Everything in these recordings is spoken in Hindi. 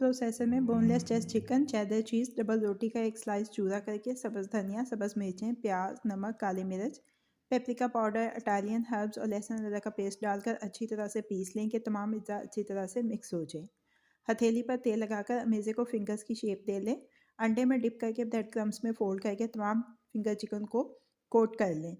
प्रोसेसर में boneless chest chicken, cheddar cheese, double रोटी का एक स्लाइस चूरा करके सब्ज़ धनिया, सब्ज़ मिर्चें, प्याज, नमक, काली मिर्च, पेपरिका पाउडर, इटालियन हर्ब्स और लहसुन अदरक का पेस्ट डालकर अच्छी तरह से पीस लें कि तमाम अज़्ज़ा अच्छी तरह से मिक्स हो जाए। हथेली पर तेल लगाकर मेज़े को फिंगर्स की शेप दे लें। अंडे में डिप करके ब्रेड क्रम्स में फोल्ड करके तमाम फिंगर चिकन को कोट कर लें।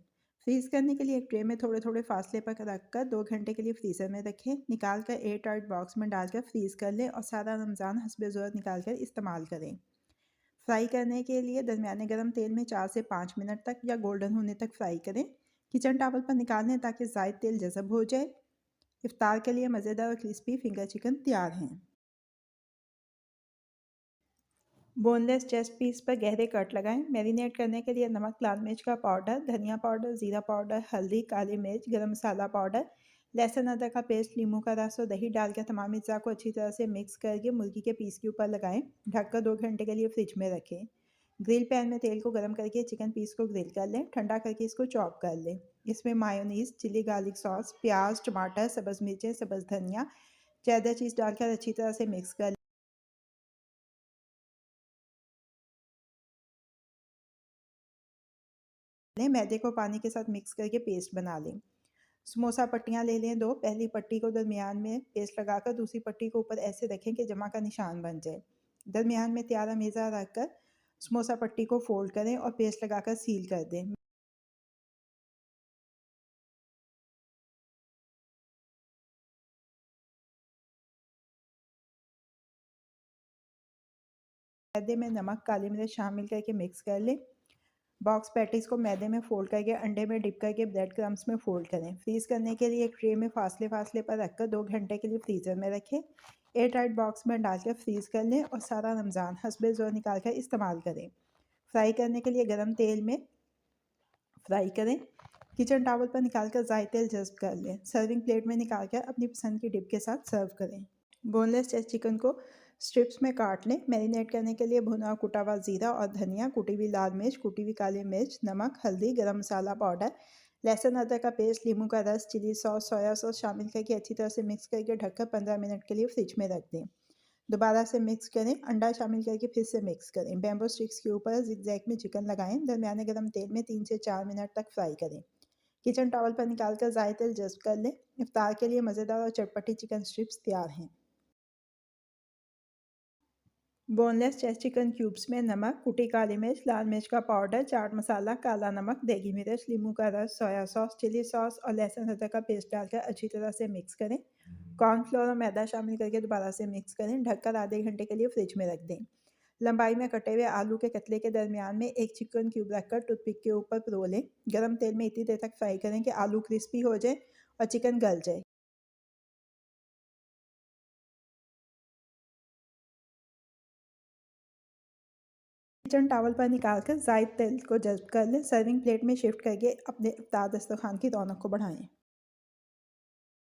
फ्रीज़ करने के लिए एक ट्रे में थोड़े थोड़े फासले पर रखकर 2 घंटे के लिए फ्रीज़र में रखें। निकाल कर एयर टाइट बॉक्स में डालकर फ्रीज़ कर लें और सारा रमज़ान हस्बे ज़रूरत निकाल कर इस्तेमाल करें। फ्राई करने के लिए दरमियाने गर्म तेल में 4 से 5 मिनट तक या गोल्डन होने तक फ्राई करें। किचन टावल पर निकाल लें ताकि ज़ायद तेल जज़ब हो जाए। इफ्तार के लिए मज़ेदार और क्रिस्पी फिंगर चिकन तैयार हैं। बोनलेस चेस्ट पीस पर गहरे कट लगाएं। मैरिनेट करने के लिए नमक, लाल मिर्च का पाउडर, धनिया पाउडर, ज़ीरा पाउडर, हल्दी, काली मिर्च, गरम मसाला पाउडर, लहसुन अदरक का पेस्ट, नींबू का रस और दही डालकर तमाम अज़्ज़ा को अच्छी तरह से मिक्स करके मुर्गी के पीस के ऊपर लगाएं। ढककर 2 घंटे के लिए फ्रिज में रखें। ग्रिल पैन में तेल को गर्म करके चिकन पीस को ग्रिल कर लें। ठंडा करके इसको चॉप कर लें। इसमें मायोनीज़, चिली गार्लिक सॉस, प्याज, टमाटर, सब्ज़ मिर्चें, सब्ज़ धनिया, चेडर चीज़ डालकर अच्छी तरह से मिक्स कर लें। मैदे को पानी के साथ मिक्स करके पेस्ट बना लें। समोसा पट्टियाँ ले लें 2। पहली पट्टी को दरमियान में पेस्ट लगाकर दूसरी पट्टी को ऊपर ऐसे रखें कि जमा का निशान बन जाए। दरमियान में तैयार मेज़ा रखकर समोसा पट्टी को फोल्ड करें और पेस्ट लगाकर सील कर दें। मैदे में नमक, काली मिर्च शामिल करके मिक्स कर लें। बॉक्स पैटीज़ को मैदे में फोल्ड करके अंडे में डिप करके ब्रेड क्रम्स में फोल्ड करें। फ्रीज़ करने के लिए एक ट्रे में फासले फासले पर रखकर 2 घंटे के लिए फ्रीज़र में रखें। एयर टाइट बॉक्स में डालकर फ्रीज़ कर लें और सारा रमज़ान हस्बे ज़ोर निकाल कर इस्तेमाल करें। फ्राई करने के लिए गर्म तेल में फ्राई करें। किचन टावल पर निकालकर ज़ायद तेल जज़्ब कर लें। सर्विंग प्लेट में निकालकर अपनी पसंद की डिप के साथ सर्व करें। बोनलेस चेस्ट चिकन को स्ट्रिप्स में काट लें। मैरिनेट करने के लिए भुना कुटा हुआ ज़ीरा और धनिया, कुटी हुई लाल मिर्च, कुटी हुई काली मिर्च, नमक, हल्दी, गरम मसाला पाउडर, लहसुन अदरक का पेस्ट, नींबू का रस, चिली सॉस, सोया सॉस शामिल करके अच्छी तरह से मिक्स करके ढककर 15 मिनट के लिए फ्रिज में रख दें। दोबारा से मिक्स करें। अंडा शामिल करके फिर से मिक्स करें। बैम्बू स्टिक्स के ऊपर ज़िगज़ैग में चिकन लगाएं। दरमियाने गर्म तेल में 3 से 4 मिनट तक फ्राई करें। किचन टॉवल पर निकालकर ज़ायद तेल जज़्ब कर लें। इफ्तार के लिए मज़ेदार और चटपटी चिकन स्ट्रिप्स तैयार हैं। बोनलेस चेस्ट चिकन क्यूब्स में नमक, कुटी काली मिर्च, लाल मिर्च का पाउडर, चाट मसाला, काला नमक, देगी मिर्च, नींबू का रस, सोया सॉस, चिली सॉस और लहसुन अदरक का पेस्ट डालकर अच्छी तरह से मिक्स करें। कॉर्नफ्लोर और मैदा शामिल करके दोबारा से मिक्स करें। ढककर आधे घंटे के लिए फ्रिज में रख दें। लंबाई में कटे हुए आलू के कतले के दरमियान में एक चिकन क्यूब रखकर टूथपिक के ऊपर परो लें। गरम तेल में इतनी देर तक फ्राई करें कि आलू क्रिस्पी हो जाए और चिकन गल जाए। किचन टावल पर निकालकर ज़ायद तेल को जज़्ब कर लें। सर्विंग प्लेट में शिफ्ट करके अपने इफ्तार दस्तरखान की रौनक को बढ़ाएं।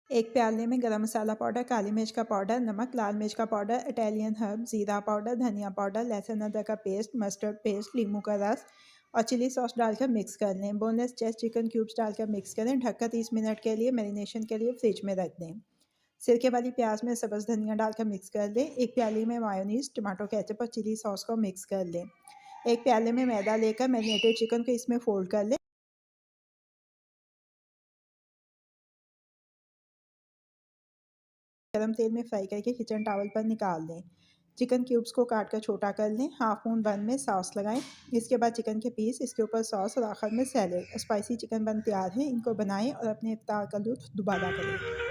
एक प्याले में गरम मसाला पाउडर, काली मिर्च का पाउडर, नमक, लाल मिर्च का पाउडर, इटालियन हर्ब, ज़ीरा पाउडर, धनिया पाउडर, लहसुन अदरक का पेस्ट, मस्टर्ड पेस्ट, नींबू का रस और चिली सॉस डालकर मिक्स कर लें। बोनलेस चेस्ट चिकन क्यूब्स डालकर मिक्स करें। ढककर 30 मिनट के लिए मैरिनेशन के लिए फ्रिज में रख दें। सिरके वाली प्याज में सब्ज़ धनिया डालकर मिक्स कर लें। एक प्याली में मायोनीज़, टमाटो केचप और चिली सॉस को मिक्स कर लें। एक प्याले में मैदा लेकर मैरिनेटेड चिकन को इसमें फोल्ड कर लें। गरम तेल में फ्राई करके किचन टावल पर निकाल दें। चिकन क्यूब्स को काट कर छोटा कर लें। हाफ मून बन में सॉस लगाएं। इसके बाद चिकन के पीस, इसके ऊपर सॉस और आखिर में सैलेड। स्पाइसी चिकन बन तैयार है। इनको बनाएं और अपने इफ्तार का लुत्फ़ दुबारा करें।